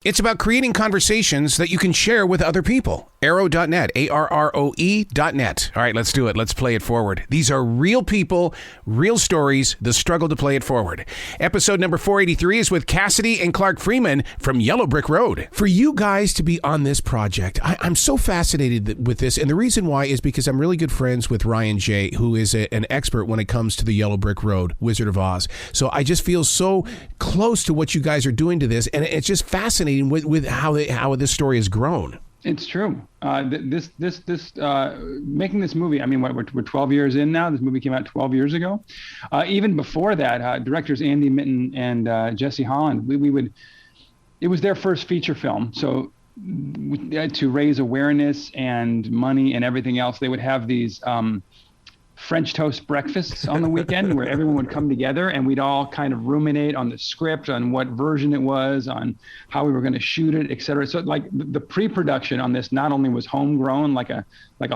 It's about creating conversations that you can share with other people. Arrow.net, ARROE.net. All right, let's do it. Let's play it forward. These are real people, real stories, the struggle to play it forward. Episode number 483 is with Cassidy and Clark Freeman from Yellowbrickroad. For you guys to be on this project, I'm so fascinated with this, and the reason why is because I'm really good friends with Ryan J., who is an expert when it comes to the Yellowbrickroad, Wizard of Oz. So I just feel so close to what you guys are doing to this, and it's just fascinating with how this story has grown. It's true. Making this movie, I mean, we're 12 years in now. This movie came out 12 years ago. Even before that, directors Andy Mitton and Jesse Holland, it was their first feature film. So to raise awareness and money and everything else, they would have these French toast breakfasts on the weekend where everyone would come together and we'd all kind of ruminate on the script, on what version it was, on how we were going to shoot it, et cetera. So like the pre-production on this not only was homegrown, like a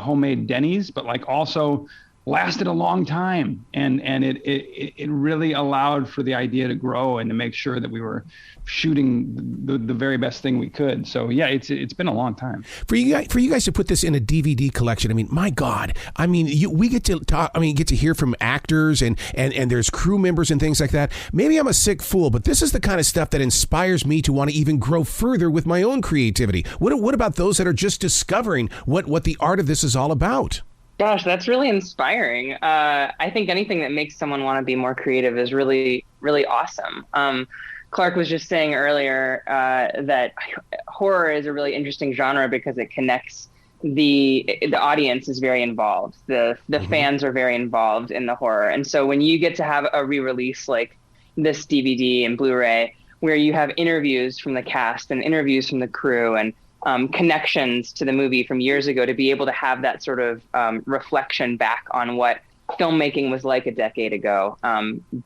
homemade Denny's, but like also lasted a long time. And it really allowed for the idea to grow and to make sure that we were shooting the very best thing we could. So yeah, it's been a long time. For you guys to put this in a DVD collection, I mean, my God, I mean, we get to talk, I mean, get to hear from actors and there's crew members and things like that. Maybe I'm a sick fool, but this is the kind of stuff that inspires me to want to even grow further with my own creativity. What about those that are just discovering what the art of this is all about? Gosh, that's really inspiring. I think anything that makes someone want to be more creative is really, really awesome. Clark was just saying earlier that horror is a really interesting genre because it connects the audience is very involved. The fans are very involved in the horror. And so when you get to have a re-release like this DVD and Blu-ray, where you have interviews from the cast and interviews from the crew and connections to the movie from years ago, to be able to have that sort of reflection back on what filmmaking was like a decade ago,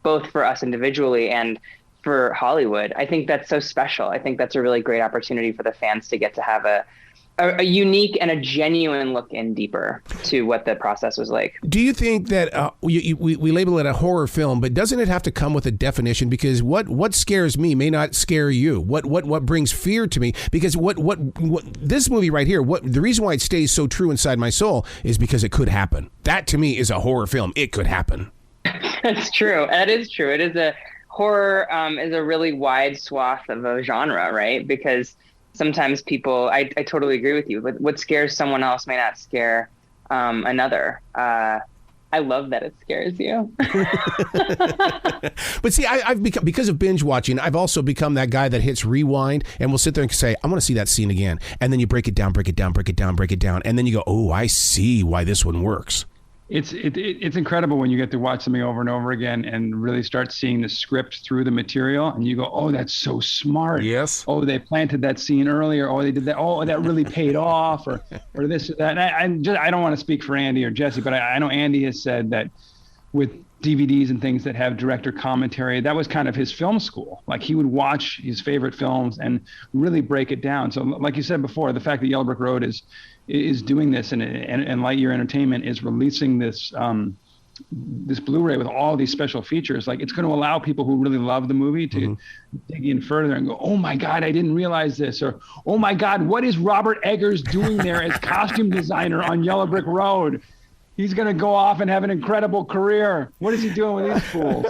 both for us individually and for Hollywood. I think that's so special. I think that's a really great opportunity for the fans to get to have a unique and a genuine look in deeper to what the process was like. Do you think that we label it a horror film, but doesn't it have to come with a definition? Because what scares me may not scare you. What brings fear to me? Because what this movie right here, the reason why it stays so true inside my soul is because it could happen. That to me is a horror film. It could happen. That's true. That is true. It is horror is a really wide swath of a genre, right? Because sometimes people, I totally agree with you. What scares someone else may not scare another. I love that it scares you. But see, I've become, because of binge watching, I've also become that guy that hits rewind and will sit there and say, I want to see that scene again. And then you break it down. And then you go, oh, I see why this one works. It's incredible when you get to watch something over and over again and really start seeing the script through the material, and you go, oh, that's so smart. Yes. Oh, they planted that scene earlier. Oh, they did that. Oh, that really paid off, or this or that. And I don't want to speak for Andy or Jesse, but I know Andy has said that with DVDs and things that have director commentary, that was kind of his film school. Like he would watch his favorite films and really break it down. So like you said before, the fact that Yellowbrickroad is doing this and Lightyear Entertainment is releasing this this Blu-ray with all these special features, like it's going to allow people who really love the movie to dig in further and go, oh my God, I didn't realize this, or oh my God, what is Robert Eggers doing there as costume designer on Yellowbrickroad? He's going to go off and have an incredible career. What is he doing with these fools?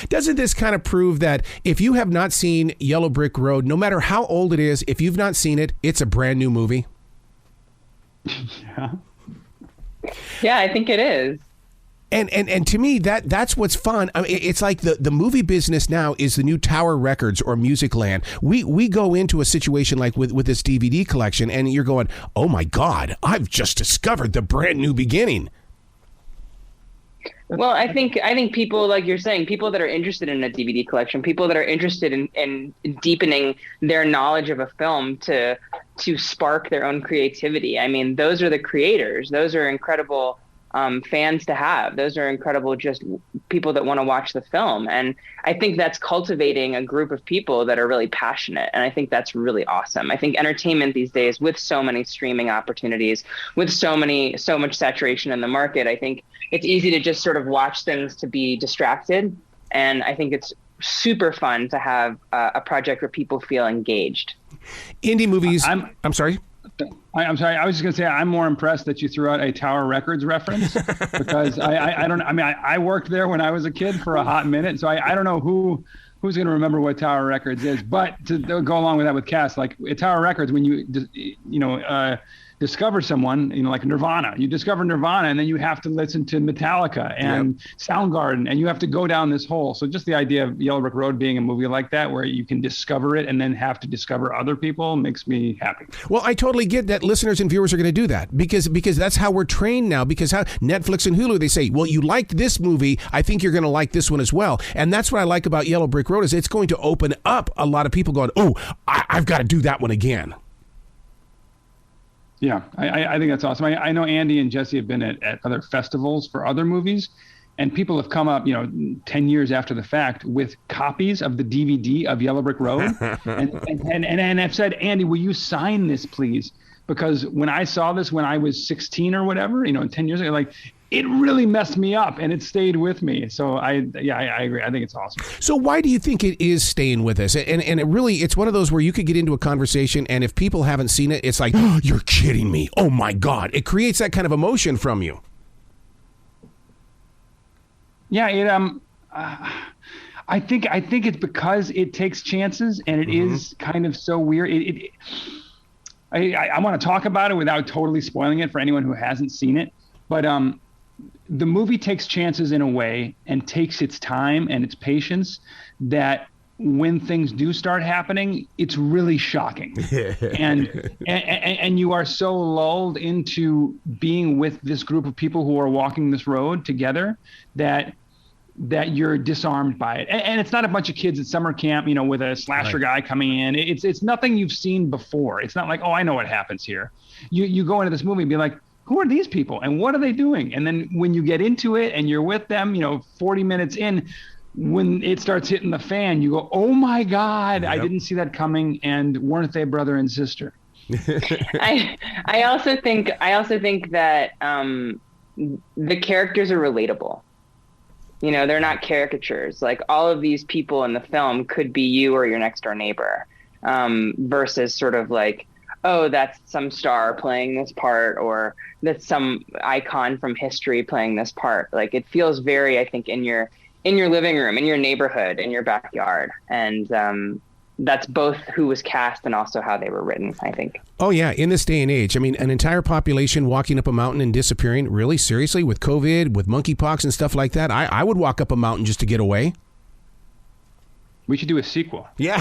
Doesn't this kind of prove that if you have not seen Yellowbrickroad, no matter how old it is, if you've not seen it, it's a brand new movie? Yeah, I think it is. And to me, that's what's fun. I mean, it's like the movie business now is the new Tower Records or Musicland. We go into a situation like with this DVD collection, and you're going, oh my God, I've just discovered the brand new beginning. Well, I think people, like you're saying, people that are interested in a DVD collection, people that are interested in deepening their knowledge of a film to spark their own creativity. I mean, those are the creators. Those are incredible fans to have. Those are incredible, just people that want to watch the film. And I think that's cultivating a group of people that are really passionate. And I think that's really awesome. I think entertainment these days, with so many streaming opportunities, with so much saturation in the market, I think it's easy to just sort of watch things to be distracted. And I think it's super fun to have a project where people feel engaged. Indie movies. I'm sorry. I'm sorry. I was just going to say I'm more impressed that you threw out a Tower Records reference because I don't. I mean, I worked there when I was a kid for a hot minute, so I don't know who's going to remember what Tower Records is. But to go along with that with Cass, like at Tower Records, when you discover someone, like Nirvana, you discover Nirvana, and then you have to listen to Metallica and Soundgarden, and you have to go down this hole. So just the idea of Yellowbrickroad being a movie like that, where you can discover it and then have to discover other people, makes me happy. Well, I totally get that listeners and viewers are going to do that because that's how we're trained now. Because how Netflix and Hulu, they say, well, you liked this movie, I think you're going to like this one as well. And that's what I like about Yellowbrickroad is it's going to open up a lot of people going, oh, I've got to do that one again. Yeah, I think that's awesome. I know Andy and Jesse have been at other festivals for other movies, and people have come up, 10 years after the fact with copies of the DVD of Yellowbrickroad, and have said, Andy, will you sign this, please? Because when I saw this when I was 16 or whatever, 10 years ago, like, it really messed me up and it stayed with me. So I agree. I think it's awesome. So why do you think it is staying with us? And it's one of those where you could get into a conversation and if people haven't seen it, it's like, oh, you're kidding me. Oh my God. It creates that kind of emotion from you. Yeah. I think it's because it takes chances and it is kind of so weird. I want to talk about it without totally spoiling it for anyone who hasn't seen it. But the movie takes chances in a way and takes its time and its patience that when things do start happening, it's really shocking. and you are so lulled into being with this group of people who are walking this road together that you're disarmed by it. And it's not a bunch of kids at summer camp, with a slasher guy coming in. It's nothing you've seen before. It's not like, oh, I know what happens here. You go into this movie and be like, who are these people and what are they doing? And then when you get into it and you're with them, 40 minutes in, when it starts hitting the fan, you go, oh my God, I didn't see that coming. And weren't they brother and sister? I also think that the characters are relatable. They're not caricatures. Like all of these people in the film could be you or your next door neighbor, versus sort of like, oh, that's some star playing this part, or that's some icon from history playing this part. Like it feels very, I think, in your living room, in your neighborhood, in your backyard. And that's both who was cast and also how they were written, I think. Oh, yeah. In this day and age, I mean, an entire population walking up a mountain and disappearing, really, seriously, with COVID, with monkeypox and stuff like that, I would walk up a mountain just to get away. We should do a sequel. Yeah.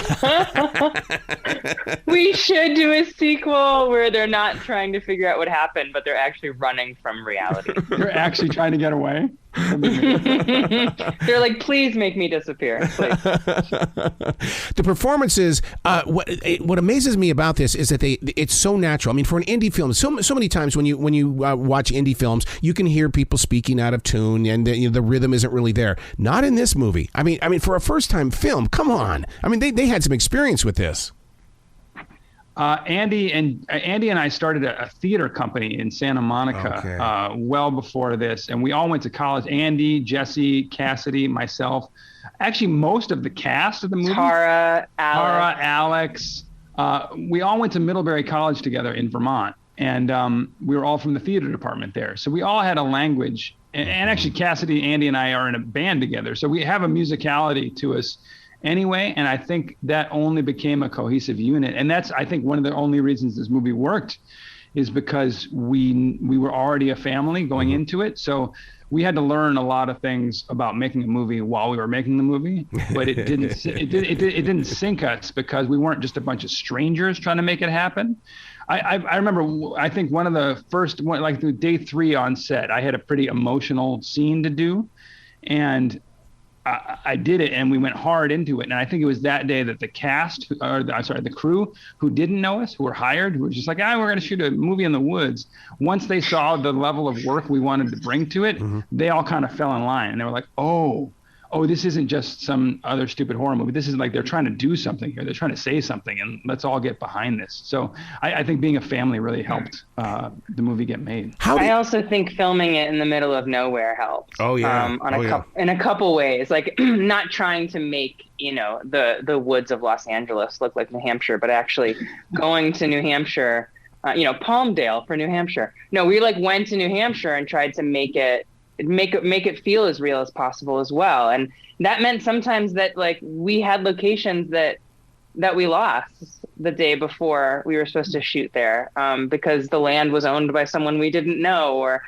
We should do a sequel where they're not trying to figure out what happened, but they're actually running from reality. They're actually trying to get away. They're like, please make me disappear. Please. The performances, what amazes me about this is that it's so natural. I mean, for an indie film, so many times when you watch indie films, you can hear people speaking out of tune and the rhythm isn't really there. Not in this movie. I mean, for a first time film, come on. I mean, they had some experience with this. Andy and I started a theater company in Santa Monica well before this, and we all went to college. Andy, Jesse, Cassidy, myself. Actually, most of the cast of the movie. Tara, Alex. We all went to Middlebury College together in Vermont, and we were all from the theater department there. So we all had a language. And actually, Cassidy, Andy, and I are in a band together. So we have a musicality to us anyway, and I think that only became a cohesive unit. And that's, I think, one of the only reasons this movie worked is because we were already a family going into it. So we had to learn a lot of things about making a movie while we were making the movie, but it didn't sink us because we weren't just a bunch of strangers trying to make it happen. I remember, I think one of the first one, like the day 3 on set, I had a pretty emotional scene to do, and I did it, and we went hard into it. And I think it was that day that the crew who didn't know us, who were hired, who were just like, we're going to shoot a movie in the woods. Once they saw the level of work we wanted to bring to it, they all kind of fell in line, and they were like, oh, oh, this isn't just some other stupid horror movie. This is like they're trying to do something here. They're trying to say something, and let's all get behind this. So I think being a family really helped the movie get made. I also think filming it in the middle of nowhere helped. Oh yeah. In a couple ways, like not trying to make the woods of Los Angeles look like New Hampshire, but actually going to New Hampshire, Palmdale for New Hampshire. No, we like went to New Hampshire and tried to make it feel as real as possible as well. And that meant sometimes that like we had locations that we lost the day before we were supposed to shoot there, because the land was owned by someone we didn't know, or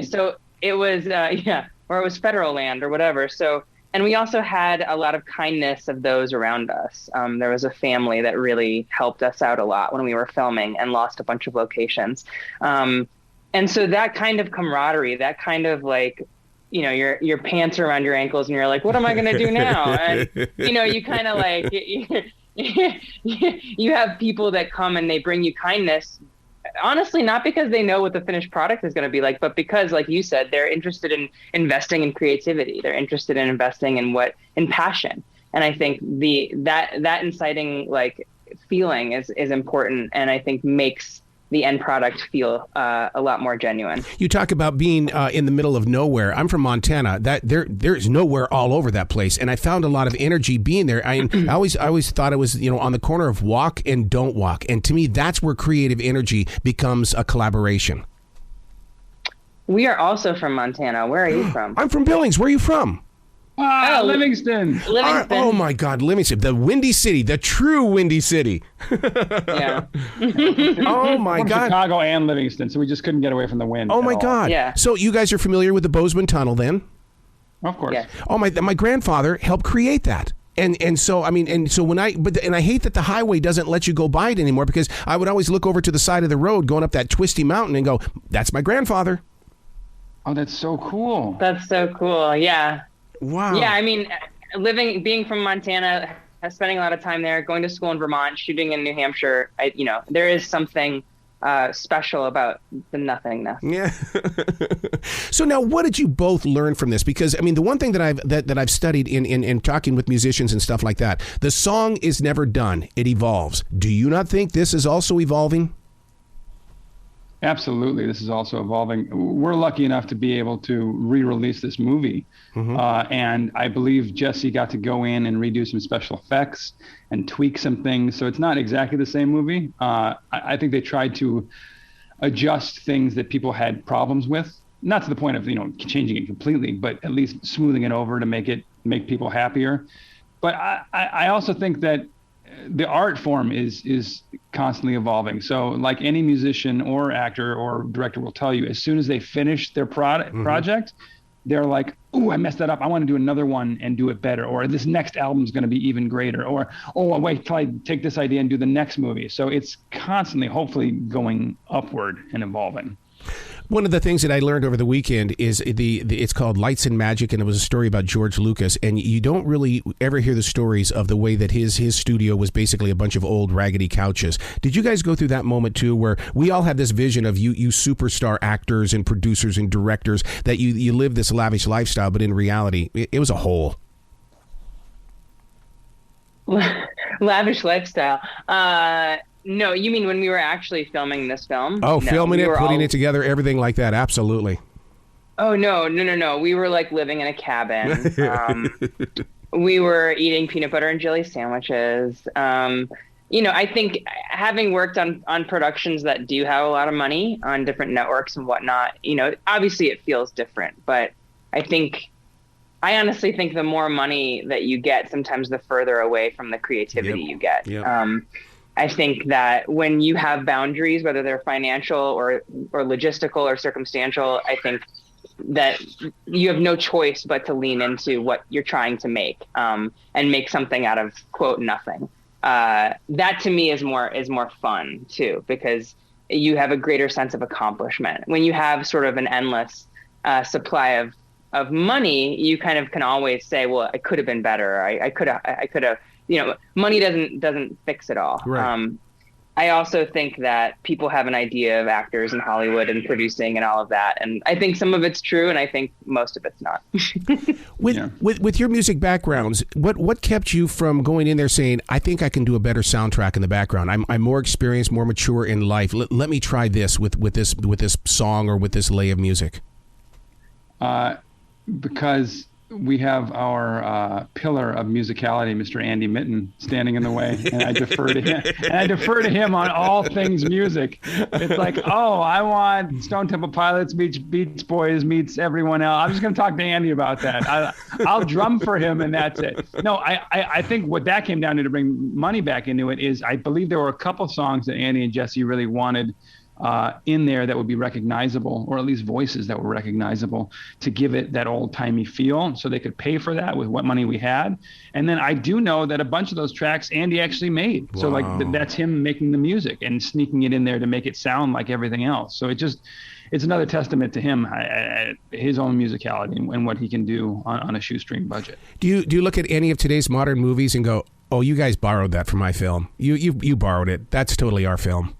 so it was or it was federal land or whatever. So, and we also had a lot of kindness of those around us. There was a family that really helped us out a lot when we were filming and lost a bunch of locations. And so that kind of camaraderie, that kind of like, your pants are around your ankles and you're like, what am I going to do now? And, you kind of like, you have people that come and they bring you kindness, honestly, not because they know what the finished product is going to be like, but because, like you said, they're interested in investing in creativity. They're interested in investing in passion. And I think that inciting like feeling is important, and I think makes the end product feel a lot more genuine. You talk about being in the middle of nowhere. I'm from Montana. That there's nowhere all over that place, and I found a lot of energy being there. I always thought it was on the corner of walk and don't walk, and to me that's where creative energy becomes a collaboration. We are also from Montana. Where are you from? I'm from Billings. Where are you from? Livingston. Oh my God, Livingston, the Windy City, the true Windy City. Yeah. Oh my God. Chicago and Livingston, so we just couldn't get away from the wind. Oh my God. Yeah. So you guys are familiar with the Bozeman Tunnel then? Of course. Yes. Oh my grandfather helped create that. And so I hate that the highway doesn't let you go by it anymore, because I would always look over to the side of the road going up that twisty mountain and go, that's my grandfather. Oh, that's so cool. That's so cool. Yeah. Wow. Yeah, I mean, being from Montana, spending a lot of time there, going to school in Vermont, shooting in New Hampshire, there is something special about the nothingness. Yeah. So now, what did you both learn from this? Because I mean, the one thing that I've studied in talking with musicians and stuff like that, the song is never done; it evolves. Do you not think this is also evolving? Absolutely. This is also evolving. We're lucky enough to be able to re-release this movie. Mm-hmm. And I believe Jesse got to go in and redo some special effects and tweak some things. So it's not exactly the same movie. I think they tried to adjust things that people had problems with, not to the point of, changing it completely, but at least smoothing it over to make people happier. But I also think that the art form is constantly evolving. So like any musician or actor or director will tell you, as soon as they finish their project, they're like, "Ooh, I messed that up. I want to do another one and do it better." Or this next album is going to be even greater. Or, "Oh, wait till I take this idea and do the next movie." So it's constantly, hopefully, going upward and evolving. One of the things that I learned over the weekend is it's called Lights and Magic, and it was a story about George Lucas. And you don't really ever hear the stories of the way that his studio was basically a bunch of old raggedy couches. Did you guys go through that moment too, where we all had this vision of you superstar actors and producers and directors, that you live this lavish lifestyle, but in reality, it was a hole. Lavish lifestyle. No, you mean when we were actually filming this film? Oh, no, filming it, putting it together, everything like that. Absolutely. Oh, no. We were like living in a cabin. We were eating peanut butter and jelly sandwiches. I think having worked on productions that do have a lot of money on different networks and whatnot, obviously it feels different. But I honestly think the more money that you get, sometimes the further away from the creativity you get. Yep. I think that when you have boundaries, whether they're financial or logistical or circumstantial, I think that you have no choice but to lean into what you're trying to make, and make something out of, quote, nothing. That to me is more fun too, because you have a greater sense of accomplishment. When you have sort of an endless supply of money, you kind of can always say, well, it could have been better. I could have, money doesn't fix it all. Right. I also think that people have an idea of actors in Hollywood and producing and all of that. And I think some of it's true, and I think most of it's not. With your music backgrounds, what kept you from going in there saying, I think I can do a better soundtrack in the background? I'm more experienced, more mature in life. Let me try this with this song or with this lay of music. Because we have our pillar of musicality, Mr. Andy Mitten, standing in the way, and I defer to him. And I defer to him on all things music. It's like, oh, I want Stone Temple Pilots meets Beach Boys meets everyone else. I'm just going to talk to Andy about that. I'll drum for him, and that's it. No, I think what that came down to bring money back into it is I believe there were a couple songs that Andy and Jesse really wanted in there that would be recognizable, or at least voices that were recognizable, to give it that old-timey feel, so they could pay for that with what money we had. And then I do know that a bunch of those tracks Andy actually made. Wow. So like that's him making the music and sneaking it in there to make it sound like everything else. So it's another testament to him, his own musicality and what he can do on a shoestring budget. Do you look at any of today's modern movies and go, oh, you guys borrowed that from my film? You borrowed it. That's totally our film.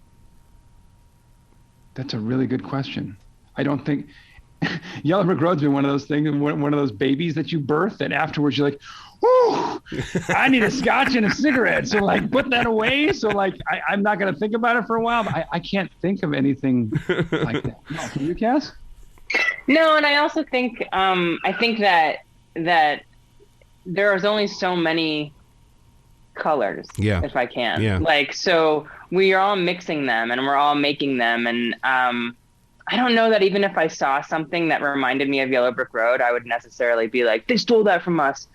That's a really good question. I don't think Yellowbrickroad's been one of those things, one of those babies that you birth that afterwards you're like, whoo, I need a scotch and a cigarette. So like put that away. So like I'm not going to think about it for a while, but I can't think of anything like that. No, can you, Cass? No, and I also think I think that there is only so many colors, if I can. Yeah. Like, so we are all mixing them and we're all making them. And I don't know that even if I saw something that reminded me of Yellowbrickroad, I would necessarily be like, they stole that from us.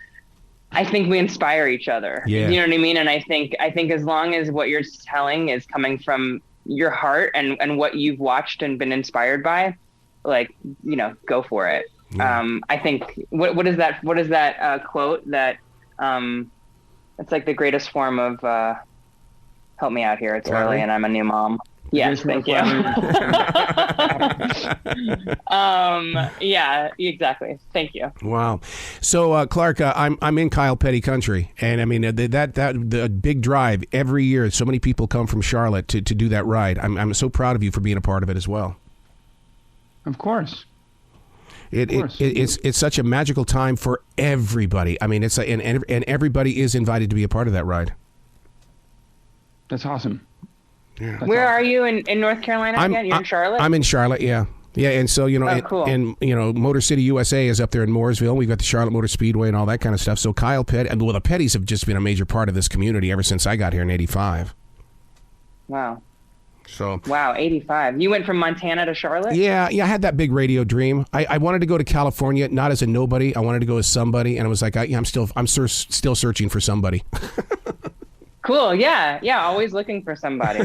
I think we inspire each other. Yeah. You know what I mean? And I think as long as what you're telling is coming from your heart and what you've watched and been inspired by, like, you know, go for it. Yeah. I think what is that quote that it's like the greatest form of help me out here. It's early and I'm a new mom. Yes, thank you. Yeah, exactly. Thank you. Wow. So Clark, I'm in Kyle Petty country, and I mean that big drive every year. So many people come from Charlotte to do that ride. I'm so proud of you for being a part of it as well. Of course. It's such a magical time for everybody. I mean, and everybody is invited to be a part of that ride. That's awesome. Yeah. Where are you in North Carolina again? You're in Charlotte? I'm in Charlotte, yeah. Yeah, and so, you know, cool. and you know, Motor City USA is up there in Mooresville. We've got the Charlotte Motor Speedway and all that kind of stuff. So Kyle Petty, and the Pettys have just been a major part of this community ever since I got here in '85. Wow. So wow, 85. You went from Montana to Charlotte? Yeah, I had that big radio dream. I wanted to go to California, not as a nobody. I wanted to go as somebody, and I was like, I'm still searching for somebody. Cool. Yeah. Always looking for somebody.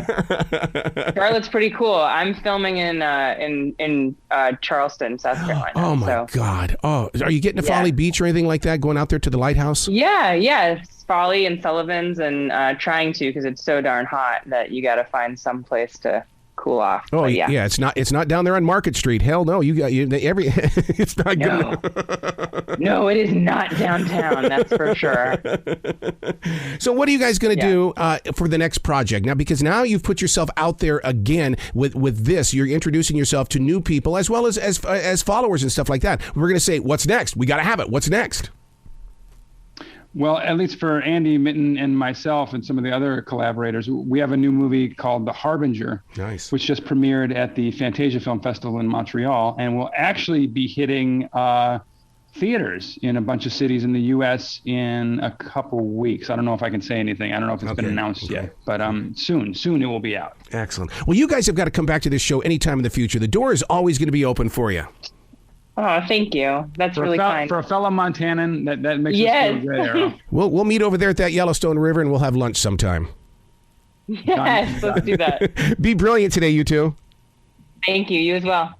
Charlotte's pretty cool. I'm filming in Charleston, South Carolina. Oh my God. Oh, are you getting to Folly Beach or anything like that? Going out there to the lighthouse? Yeah. Folly and Sullivan's, and trying to, because it's so darn hot that you got to find some place to cool off. Oh yeah. It's not down there on Market Street. Hell no. It's not good. No, it is not downtown. That's for sure. So what are you guys going to do for the next project now? Because now you've put yourself out there again with this. You're introducing yourself to new people as well as followers and stuff like that. We're going to say, what's next? We got to have it. What's next? Well, at least for Andy Mitten and myself and some of the other collaborators, we have a new movie called The Harbinger, nice, which just premiered at the Fantasia Film Festival in Montreal, and will actually be hitting theaters in a bunch of cities in the U.S. in a couple weeks. I don't know if I can say anything. I don't know if it's been announced yet, but soon it will be out. Excellent. Well, you guys have got to come back to this show anytime in the future. The door is always going to be open for you. Oh, thank you. That's really kind. For a fellow Montanan, that makes us feel good, Arrow. We'll meet over there at that Yellowstone River, and we'll have lunch sometime. Yes, let's do that. Be brilliant today, you two. Thank you. You as well.